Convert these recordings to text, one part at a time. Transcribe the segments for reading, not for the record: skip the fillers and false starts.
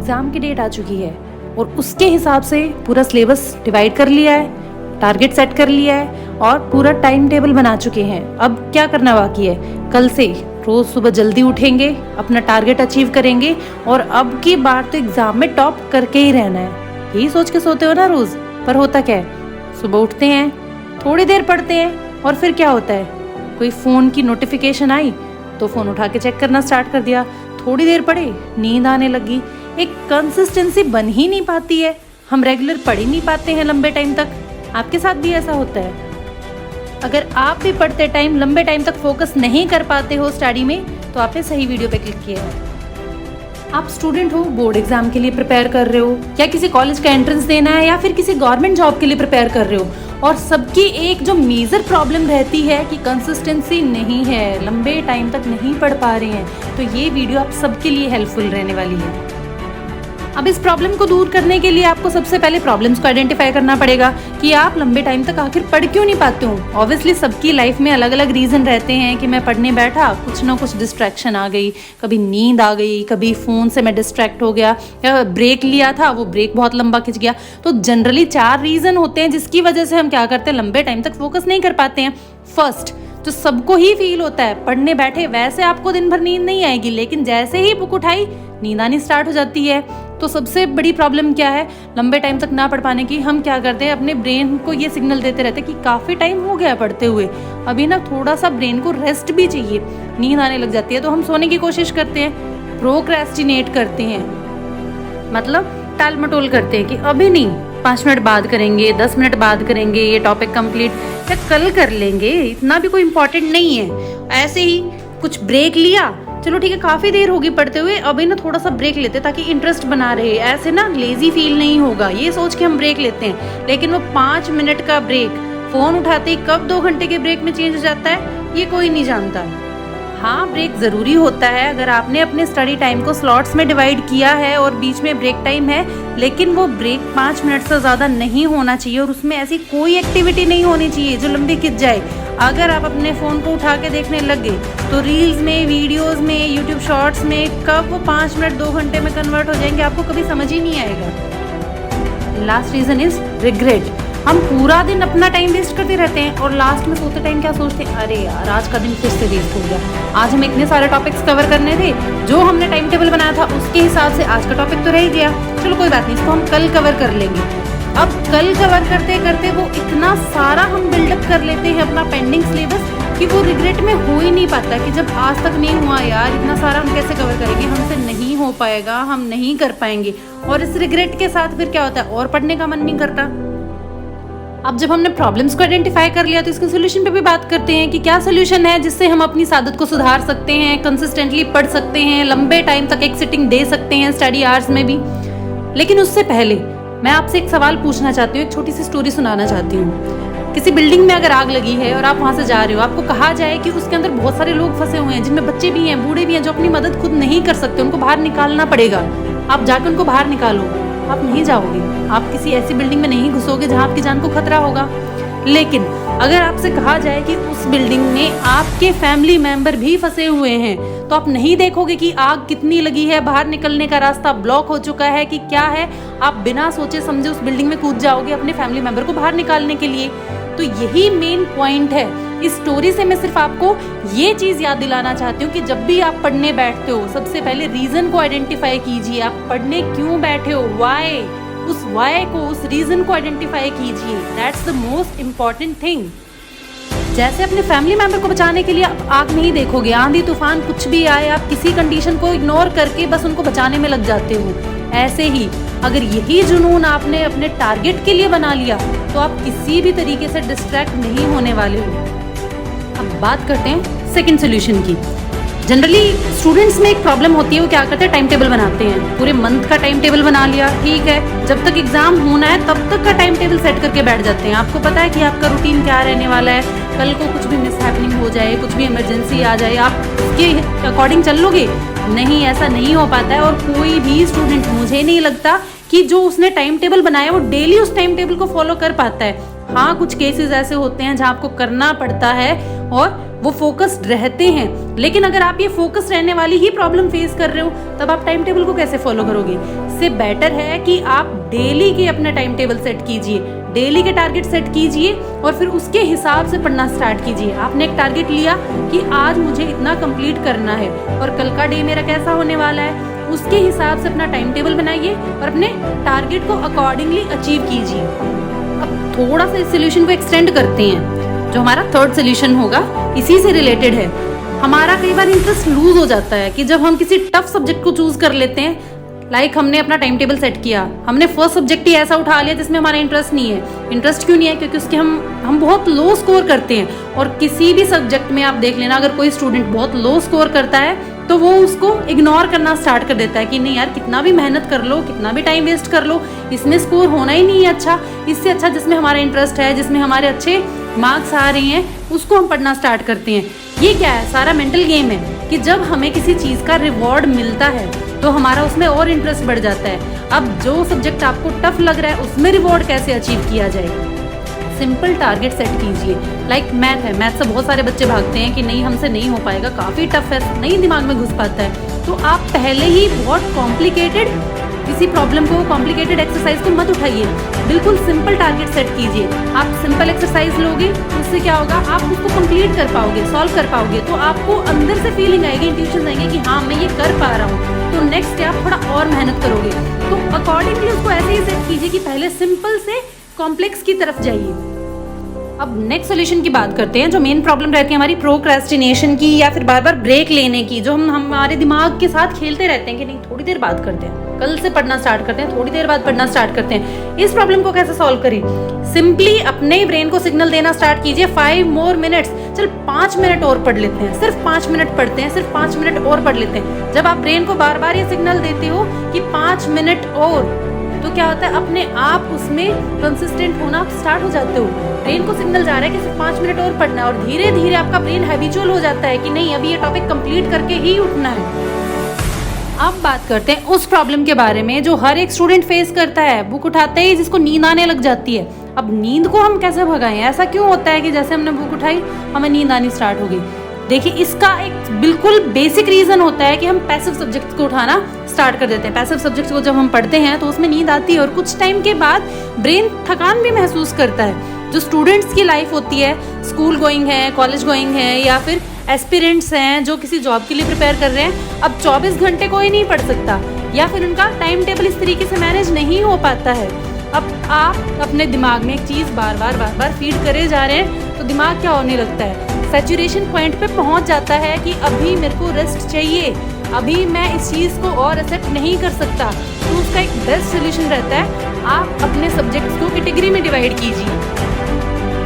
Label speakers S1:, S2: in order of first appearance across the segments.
S1: Exam की date आ चुकी है और उसके हिसाब से पूरा सिलेबस डिवाइड कर लिया है, टारगेट सेट कर लिया है और पूरा टाइम टेबल बना चुके हैं। अब क्या करना बाकी है? कल से रोज़ सुबह जल्दी उठेंगे, अपना टारगेट अचीव करेंगे और अब की बार तो एग्ज़ाम में टॉप करके ही रहना है। यही सोच के सोते हो ना रोज़, पर होता क्या है? सुबह उठते हैं, थोड़ी देर पढ़ते हैं और फिर क्या होता है? कोई फ़ोन की नोटिफिकेशन आई तो फ़ोन उठा के चेक करना स्टार्ट कर दिया, थोड़ी देर पढ़े, नींद आने लगी। एक कंसिस्टेंसी बन ही नहीं पाती है, हम रेगुलर पढ़ ही नहीं पाते हैं लंबे टाइम तक। आपके साथ भी ऐसा होता है? अगर आप भी पढ़ते टाइम लंबे टाइम तक फोकस नहीं कर पाते हो स्टडी में, तो आपने सही वीडियो पे क्लिक किया है। आप स्टूडेंट हो, बोर्ड एग्जाम के लिए प्रिपेयर कर रहे हो या किसी कॉलेज का एंट्रेंस देना है या फिर किसी गवर्नमेंट जॉब के लिए प्रिपेयर कर रहे हो, और सबकी एक जो मेजर प्रॉब्लम रहती है कि कंसिस्टेंसी नहीं है, लंबे टाइम तक नहीं पढ़ पा रहे हैं, तो ये वीडियो आप सबके लिए हेल्पफुल रहने वाली है। अब इस प्रॉब्लम को दूर करने के लिए आपको सबसे पहले प्रॉब्लम्स को आइडेंटिफाई करना पड़ेगा कि आप लंबे टाइम तक आखिर पढ़ क्यों नहीं पाते हो। ऑब्वियसली सबकी लाइफ में अलग अलग रीज़न रहते हैं कि मैं पढ़ने बैठा, कुछ ना कुछ डिस्ट्रैक्शन आ गई, कभी नींद आ गई, कभी फ़ोन से मैं डिस्ट्रैक्ट हो गया, या ब्रेक लिया था, वो ब्रेक बहुत लंबा खिंच गया। तो जनरली 4 रीज़न होते हैं जिसकी वजह से हम क्या करते हैं, लंबे टाइम तक फोकस नहीं कर पाते हैं। फर्स्ट, जो सबको ही फील होता है, पढ़ने बैठे वैसे आपको दिन भर नींद नहीं आएगी, लेकिन जैसे ही बुक उठाई नींद आनी स्टार्ट हो जाती है। तो सबसे बड़ी प्रॉब्लम क्या है लंबे टाइम तक ना पढ़ पाने की? हम क्या करते हैं, अपने ब्रेन को ये सिग्नल देते रहते हैं कि काफ़ी टाइम हो गया पढ़ते हुए, अभी ना थोड़ा सा ब्रेन को रेस्ट भी चाहिए। नींद आने लग जाती है तो हम सोने की कोशिश करते हैं, प्रोक्रेस्टिनेट करते हैं, मतलब टाल मटोल करते हैं कि अभी नहीं, 5 मिनट बाद करेंगे, 10 मिनट बाद करेंगे, ये टॉपिक कंप्लीट या कल कर लेंगे, इतना भी कोई इम्पोर्टेंट नहीं है। ऐसे ही कुछ ब्रेक लिया, चलो ठीक है काफ़ी देर होगी पढ़ते हुए, अभी ना थोड़ा सा ब्रेक लेते ताकि इंटरेस्ट बना रहे, ऐसे ना लेजी फील नहीं होगा, ये सोच के हम ब्रेक लेते हैं। लेकिन वो 5 मिनट का ब्रेक फ़ोन उठाते ही कब 2 घंटे के ब्रेक में चेंज हो जाता है, ये कोई नहीं जानता। हाँ, ब्रेक ज़रूरी होता है अगर आपने अपने स्टडी टाइम को स्लॉट्स में डिवाइड किया है और बीच में ब्रेक टाइम है, लेकिन वो ब्रेक 5 मिनट से ज़्यादा नहीं होना चाहिए और उसमें ऐसी कोई एक्टिविटी नहीं होनी चाहिए जो लंबी खिंच जाए। अगर आप अपने फ़ोन को उठा के देखने लग गए तो रील्स में, वीडियोस में, यूट्यूब शॉर्ट्स में कब वो 5 मिनट 2 घंटे में कन्वर्ट हो जाएंगे आपको कभी समझ ही नहीं आएगा। Last reason is regret. हम पूरा दिन अपना टाइम वेस्ट करते रहते हैं और लास्ट में सोते टाइम क्या सोचते हैं, अरे यार आज का दिन फिर से वेस्ट हो गया, आज हमें इतने सारे टॉपिक्स कवर करने थे, जो हमने टाइम टेबल बनाया था उसके हिसाब से आज का टॉपिक तो रह ही गया, चलो कोई बात नहीं, इसको हम कल कवर कर लेंगे। अब कल कवर करते करते वो इतना सारा हम बिल्डअप कर लेते हैं अपना पेंडिंग सिलेबस कि वो रिग्रेट में हो ही नहीं पाता कि जब आज तक नहीं हुआ यार, इतना सारा हम कैसे कवर करेंगे, हमसे नहीं हो पाएगा, हम नहीं कर पाएंगे। और इस रिग्रेट के साथ फिर क्या होता है, और पढ़ने का मन नहीं करता। अब जब हमने प्रॉब्लम्स को आइडेंटिफाई कर लिया तो इसके सोल्यूशन पे भी बात करते हैं कि क्या सोल्यूशन है जिससे हम अपनी आदत को सुधार सकते हैं, कंसिस्टेंटली पढ़ सकते हैं, लंबे टाइम तक एक सिटिंग दे सकते हैं स्टडी आवर्स में भी। लेकिन उससे पहले मैं आपसे एक सवाल पूछना चाहती हूँ, एक छोटी सी स्टोरी सुनाना चाहती हूँ। किसी बिल्डिंग में अगर आग लगी है और आप वहाँ से जा रहे हो, आपको कहा जाए कि उसके अंदर बहुत सारे लोग फंसे हुए हैं जिनमें बच्चे भी हैं, बूढ़े भी हैं, जो अपनी मदद खुद नहीं कर सकते, उनको बाहर निकालना पड़ेगा, आप जाकर उनको बाहर निकालो, आप नहीं जाओगे, आप किसी ऐसी बिल्डिंग में नहीं घुसोगे जहाँ आपकी जान को खतरा होगा। लेकिन अगर आपसे कहा जाए कि उस बिल्डिंग में आपके फैमिली मेंबर भी फंसे हुए हैं, तो आप नहीं देखोगे कि आग कितनी लगी है, बाहर निकलने का रास्ता ब्लॉक हो चुका है कि क्या है, आप बिना सोचे समझे उस बिल्डिंग में कूद जाओगे अपने फैमिली मेंबर को बाहर निकालने के लिए। तो यही मेन पॉइंट है इस स्टोरी से। मैं सिर्फ आपको ये चीज़ याद दिलाना चाहती हूँ कि जब भी आप पढ़ने बैठते हो, सबसे पहले रीज़न को आइडेंटिफाई कीजिए, आप पढ़ने क्यों बैठे हो, वाई, उस वाई को, उस रीज़न को आइडेंटिफाई कीजिए, that's the most important thing. जैसे अपने फैमिली मेंबर को बचाने के लिए आप आग नहीं देखोगे, आंधी तूफान कुछ भी आए, आप किसी कंडीशन को इग्नोर करके बस उनको बचाने में लग जाते हो। ऐसे ही अगर यही जुनून आपने अपने टारगेट के लिए बना लिया तो आप किसी भी तरीके से डिस्ट्रैक्ट नहीं होने वाले हो। अब बात करते हैं सेकंड सोल्यूशन की। जनरली स्टूडेंट्स में एक प्रॉब्लम होती है, वो क्या करते हैं, टाइम टेबल बनाते हैं, पूरे मंथ का टाइम टेबल बना लिया, ठीक है, जब तक एग्जाम होना है तब तक का टाइम टेबल सेट करके बैठ जाते हैं। आपको पता है कि आपका रूटीन क्या रहने वाला है, कल को कुछ भी मिस हैपनिंग हो जाए, कुछ भी इमरजेंसी आ जाए, आप उसके अकॉर्डिंग चल लोगे? नहीं, ऐसा नहीं हो पाता है। और कोई भी स्टूडेंट, मुझे नहीं लगता कि जो उसने टाइम टेबल बनाया वो डेली उस टाइम टेबल को फॉलो कर पाता है। हाँ, कुछ केसेस ऐसे होते हैं जहाँ आपको करना पड़ता है और वो फोकस्ड रहते हैं। लेकिन अगर आप ये फोकस रहने वाली ही प्रॉब्लम फेस कर रहे हो, तब आप टाइम टेबल को कैसे फॉलो करोगे? इससे बेटर है कि आप डेली के अपना टाइम टेबल सेट कीजिए, डेली के टारगेट सेट कीजिए और फिर उसके हिसाब से पढ़ना स्टार्ट कीजिए। आपने एक टारगेट लिया कि आज मुझे इतना कंप्लीट करना है और कल का डे मेरा कैसा होने वाला है, उसके हिसाब से अपना टाइम टेबल बनाइए और अपने टारगेट को अकॉर्डिंगली अचीव कीजिए। अब थोड़ा सा इस सोल्यूशन को एक्सटेंड करते हैं, जो हमारा थर्ड सोल्यूशन होगा इसी से रिलेटेड है। हमारा कई बार इंटरेस्ट लूज हो जाता है कि जब हम किसी टफ सब्जेक्ट को चूज कर लेते हैं, लाइक हमने अपना टाइम टेबल सेट किया, हमने फर्स्ट सब्जेक्ट ही ऐसा उठा लिया जिसमें हमारा इंटरेस्ट नहीं है। इंटरेस्ट क्यों नहीं है? क्योंकि उसके हम बहुत लो स्कोर करते हैं। और किसी भी सब्जेक्ट में आप देख लेना, अगर कोई स्टूडेंट बहुत लो स्कोर करता है तो वो उसको इग्नोर करना स्टार्ट कर देता है कि नहीं यार, कितना भी मेहनत कर लो, कितना भी टाइम वेस्ट कर लो, इसमें स्कोर होना ही नहीं है अच्छा। इससे अच्छा जिसमें हमारा इंटरेस्ट है, जिसमें हमारे अच्छे मार्क्स आ रहे हैं, उसको हम पढ़ना स्टार्ट करते हैं। ये क्या है? सारा मेंटल गेम है कि जब हमें किसी चीज़ का रिवॉर्ड मिलता है तो हमारा उसमें और इंटरेस्ट बढ़ जाता है। अब जो सब्जेक्ट आपको टफ लग रहा है उसमें रिवॉर्ड कैसे अचीव किया जाए? सिंपल टारगेट सेट कीजिए। लाइक मैथ है, मैथ से बहुत सारे बच्चे भागते हैं कि नहीं हमसे नहीं हो पाएगा, काफ़ी टफ है, नहीं दिमाग में घुस पाता है। तो आप पहले ही बहुत कॉम्प्लिकेटेड किसी प्रॉब्लम को, कॉम्प्लिकेटेड एक्सरसाइज को मत उठाइए, बिल्कुल सिंपल टारगेट सेट कीजिए। आप सिंपल एक्सरसाइज लोगे, उससे क्या होगा, आप उसको कंप्लीट कर पाओगे, सॉल्व कर पाओगे, तो आपको अंदर से फीलिंग आएगी, इंट्यूशन आएंगे कि हाँ मैं ये कर पा रहा हूँ। तो नेक्स्ट आप थोड़ा और मेहनत करोगे। तो अकॉर्डिंगली उसको ऐसे ही सेट कीजिए कि पहले सिंपल से कॉम्प्लेक्स की तरफ जाइए। अब नेक्स्ट सोल्यूशन की बात करते हैं, जो मेन प्रॉब्लम रहती है हमारी प्रोक्रेस्टिनेशन की या फिर बार बार ब्रेक लेने की, जो हम हमारे दिमाग के साथ खेलते रहते हैं कि नहीं थोड़ी देर बाद करते हैं, कल से पढ़ना स्टार्ट करते हैं, थोड़ी देर बाद पढ़ना स्टार्ट करते हैं। इस प्रॉब्लम को कैसे सॉल्व करें? सिंपली अपने ब्रेन को सिग्नल देना स्टार्ट कीजिए, 5 more minutes, चल 5 मिनट और पढ़ लेते हैं, सिर्फ 5 मिनट पढ़ते हैं, सिर्फ 5 मिनट और पढ़ लेते हैं। जब आप ब्रेन को बार बार ये सिग्नल देते हो कि 5 मिनट और, तो क्या होता है, अपने आप उसमें कंसिस्टेंट होना स्टार्ट हो जाते हो। ब्रेन को सिग्नल जा रहा है कि सिर्फ 5 मिनट और पढ़ना है और धीरे धीरे आपका ब्रेन हैबिचुअल हो जाता है कि नहीं अभी ये टॉपिक कंप्लीट करके ही उठना है। अब बात करते हैं उस प्रॉब्लम के बारे में जो हर एक स्टूडेंट फेस करता है, बुक उठाते ही जिसको नींद आने लग जाती है। अब नींद को हम कैसे भगाएं? ऐसा क्यों होता है कि जैसे हमने बुक उठाई हमें नींद आनी स्टार्ट हो गई? देखिए, इसका एक बिल्कुल बेसिक रीजन होता है कि हम पैसिव सब्जेक्ट्स को उठाना स्टार्ट कर देते हैं। पैसिव सब्जेक्ट्स को जब हम पढ़ते हैं तो उसमें नींद आती है और कुछ टाइम के बाद ब्रेन थकान भी महसूस करता है। जो स्टूडेंट्स की लाइफ होती है, स्कूल गोइंग है, कॉलेज गोइंग है या फिर एस्पिरेंट्स हैं जो किसी जॉब के लिए प्रिपेयर कर रहे हैं, अब 24 घंटे कोई नहीं पढ़ सकता या फिर उनका टाइम टेबल इस तरीके से मैनेज नहीं हो पाता है। अब आप अपने दिमाग में एक चीज़ बार बार फीड करे जा रहे हैं तो दिमाग क्या होने लगता है, सैचुरेशन पॉइंट पे पहुंच जाता है कि अभी मेरे को रेस्ट चाहिए, अभी मैं इस चीज़ को और एक्सेप्ट नहीं कर सकता। तो उसका एक बेस्ट सोल्यूशन रहता है, आप अपने सब्जेक्ट्स को कैटेगरी में डिवाइड कीजिए।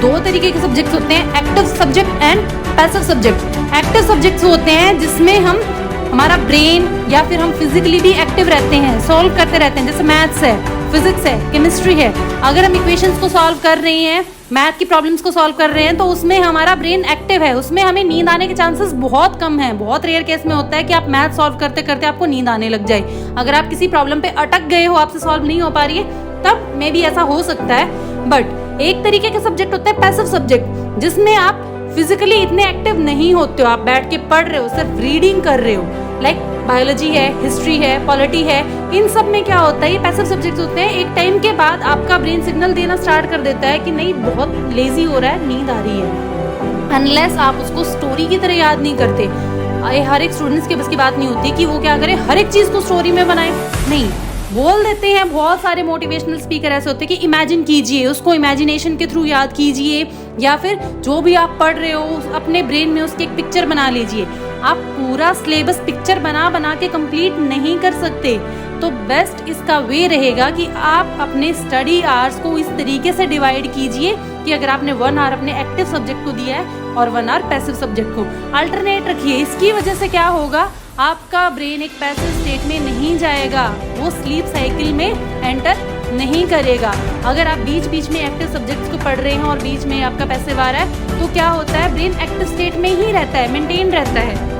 S1: 2 तरीके के सब्जेक्ट्स होते हैं, active subject and passive subject. Active subjects होते हैं जिसमें हमारा ब्रेन या फिर हम फिजिकली भी एक्टिव रहते हैं, सॉल्व करते रहते हैं, जैसे मैथ्स है, फिजिक्स है, केमिस्ट्री है। अगर हम इक्वेशंस को सॉल्व कर रहे हैं, मैथ की प्रॉब्लम्स को सॉल्व कर रहे हैं, तो उसमें हमारा ब्रेन एक्टिव है, उसमें हमें नींद आने के चांसेस बहुत कम हैं। बहुत रेयर केस में होता है कि आप मैथ सॉल्व करते करते आपको नींद आने लग जाए। अगर आप किसी प्रॉब्लम पे अटक गए हो, आपसे सॉल्व नहीं हो पा रही है, तब मे बी ऐसा हो सकता है। बट एक तरीके के सब्जेक्ट होते हैं पैसिव सब्जेक्ट, जिसमें आप फिजिकली इतने एक्टिव नहीं होते हो, आप बैठ के पढ़ रहे हो, सिर्फ रीडिंग कर रहे हो। लाइक बायोलॉजी है, हिस्ट्री है, पॉलिटी है, इन सब में क्या होता है, ये पैसिव सब्जेक्ट्स होते हैं। एक टाइम के बाद आपका ब्रेन सिग्नल देना स्टार्ट कर देता है कि नहीं बहुत लेजी हो रहा है, नींद आ रही है, अनलेस आप उसको स्टोरी की तरह याद नहीं करते। हर एक स्टूडेंट्स के बस की बात नहीं होती कि वो क्या करे, हर एक चीज़ को स्टोरी में बनाए, नहीं बोल देते हैं। बहुत सारे मोटिवेशनल स्पीकर ऐसे होते हैं कि इमेजिन कीजिए, उसको इमेजिनेशन के थ्रू याद कीजिए, या फिर जो भी आप पढ़ रहे हो अपने ब्रेन में उसकी एक पिक्चर बना लीजिए। आप पूरा सिलेबस पिक्चर बना के कंप्लीट नहीं कर सकते, तो बेस्ट इसका वे रहेगा कि आप अपने स्टडी आवर्स को इस तरीके से डिवाइड कीजिए कि अगर आपने 1 आवर अपने एक्टिव सब्जेक्ट को दिया है और 1 आवर पैसिव सब्जेक्ट को, अल्टरनेट रखिए। इसकी वजह से क्या होगा, आपका ब्रेन एक पैसिव स्टेट में नहीं जाएगा, वो स्लीप साइकिल में एंटर नहीं करेगा। अगर आप बीच बीच में एक्टिव सब्जेक्ट्स को पढ़ रहे हैं और बीच में आपका पैसिव आ रहा है, तो क्या होता है, ब्रेन एक्टिव स्टेट में ही रहता है, मेंटेन रहता है।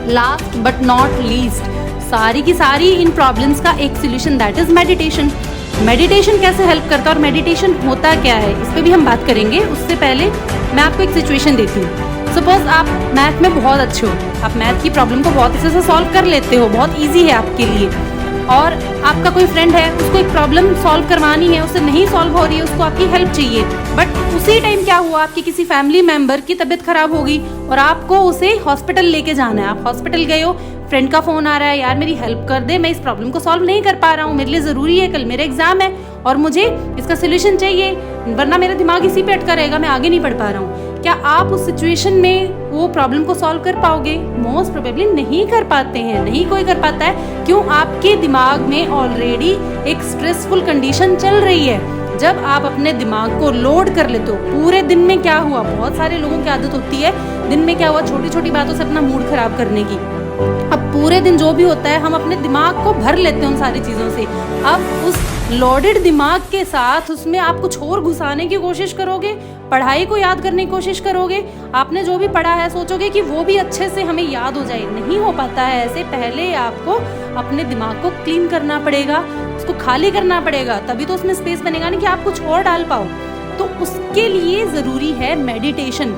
S1: लास्ट बट नॉट लीस्ट, सारी की सारी इन प्रॉब्लम्स का एक solution, that is meditation. Meditation कैसे हेल्प करता है और मेडिटेशन होता क्या है, इस पर भी हम बात करेंगे। उससे पहले मैं आपको एक सिचुएशन देती हूँ। सपोज आप मैथ में बहुत अच्छे हो, आप मैथ की प्रॉब्लम को बहुत अच्छे से सॉल्व कर लेते हो, बहुत ईजी है आपके लिए, और आपका कोई फ्रेंड है, उसको एक प्रॉब्लम सॉल्व करवानी है, उससे नहीं सॉल्व हो रही है, उसको आपकी हेल्प चाहिए, बट उसी टाइम क्या हुआ, आपकी किसी फैमिली मेंबर की तबीयत खराब हो गई और आपको उसे हॉस्पिटल लेके जाना है। आप हॉस्पिटल गए हो, फ्रेंड का फोन आ रहा है, यार मेरी हेल्प कर दे, मैं इस प्रॉब्लम को सॉल्व नहीं कर पा रहा हूँ, मेरे लिए ज़रूरी है, कल मेरा एग्जाम है और मुझे इसका सोल्यूशन चाहिए, वरना मेरा दिमाग इसी पे अटका रहेगा, मैं आगे नहीं बढ़ पा रहा हूँ। क्या आप उस सिचुएशन में वो प्रॉब्लम को सॉल्व कर पाओगे? मोस्ट प्रोबेबली नहीं कर पाते हैं, नहीं कोई कर पाता है। क्यों? आपके दिमाग में ऑलरेडी एक स्ट्रेसफुल कंडीशन चल रही है। जब आप अपने दिमाग को लोड कर लेते हो, पूरे दिन में क्या हुआ, बहुत सारे लोगों की आदत होती है दिन में क्या हुआ, छोटी छोटी बातों से अपना मूड खराब करने की। अब पूरे दिन जो भी होता है हम अपने दिमाग को भर लेते हैं उन सारी चीज़ों से। अब उस लोडेड दिमाग के साथ उसमें आप कुछ और घुसाने की कोशिश करोगे, पढ़ाई को याद करने की कोशिश करोगे, आपने जो भी पढ़ा है सोचोगे कि वो भी अच्छे से हमें याद हो जाए। नहीं हो पाता है ऐसे। पहले आपको अपने दिमाग को क्लीन करना पड़ेगा, उसको खाली करना पड़ेगा, तभी तो उसमें स्पेस बनेगा ना कि आप कुछ और डाल पाओ। तो उसके लिए ज़रूरी है मेडिटेशन।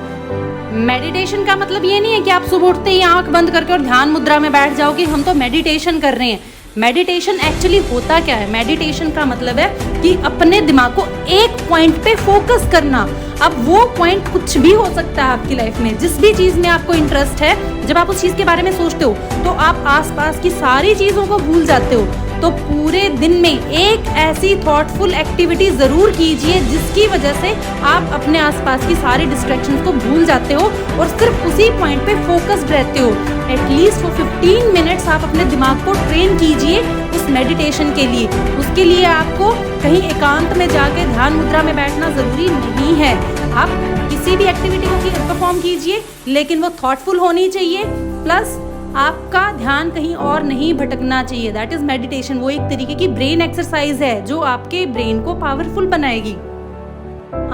S1: मेडिटेशन का मतलब ये नहीं है कि आप सुबह उठते ही आंख बंद करके और ध्यान मुद्रा में बैठ जाओ कि हम तो मेडिटेशन कर रहे हैं। मेडिटेशन एक्चुअली होता क्या है? मेडिटेशन का मतलब है कि अपने दिमाग को एक पॉइंट पे फोकस करना। अब वो पॉइंट कुछ भी हो सकता है आपकी लाइफ में, जिस भी चीज़ में आपको इंटरेस्ट है। जब आप उस चीज़ के बारे में सोचते हो तो आप आसपास की सारी चीज़ों को भूल जाते हो। तो पूरे दिन में एक ऐसी थॉटफुल एक्टिविटी ज़रूर कीजिए जिसकी वजह से आप अपने आसपास की सारी डिस्ट्रैक्शंस को भूल जाते हो और सिर्फ उसी पॉइंट पे फोकस्ड रहते हो। एटलीस्ट फॉर 15 मिनट्स आप अपने दिमाग को ट्रेन कीजिए उस मेडिटेशन के लिए। उसके लिए आपको कहीं एकांत में जाके ध्यान मुद्रा में बैठना ज़रूरी नहीं है। आप किसी भी एक्टिविटी को परफॉर्म कीजिए, लेकिन वो थॉटफुल होनी चाहिए, प्लस आपका ध्यान कहीं और नहीं भटकना चाहिए। That is meditation. वो एक तरीके की ब्रेन एक्सरसाइज है जो आपके ब्रेन को पावरफुल बनाएगी।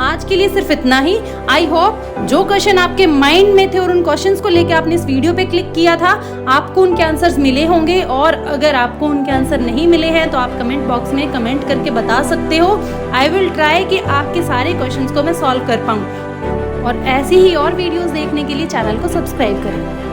S1: आज के लिए सिर्फ इतना ही। आई होप जो क्वेश्चन आपके माइंड में थे और उन क्वेश्चंस को लेकर आपने इस वीडियो पे क्लिक किया था, आपको उनके आंसर्स मिले होंगे। और अगर आपको उनके आंसर नहीं मिले हैं तो आप कमेंट बॉक्स में कमेंट करके बता सकते हो। आई विल ट्राई कि आपके सारे क्वेश्चंस को मैं सॉल्व कर पाऊँ। और ऐसी ही और वीडियोस देखने के लिए चैनल को सब्सक्राइब करें।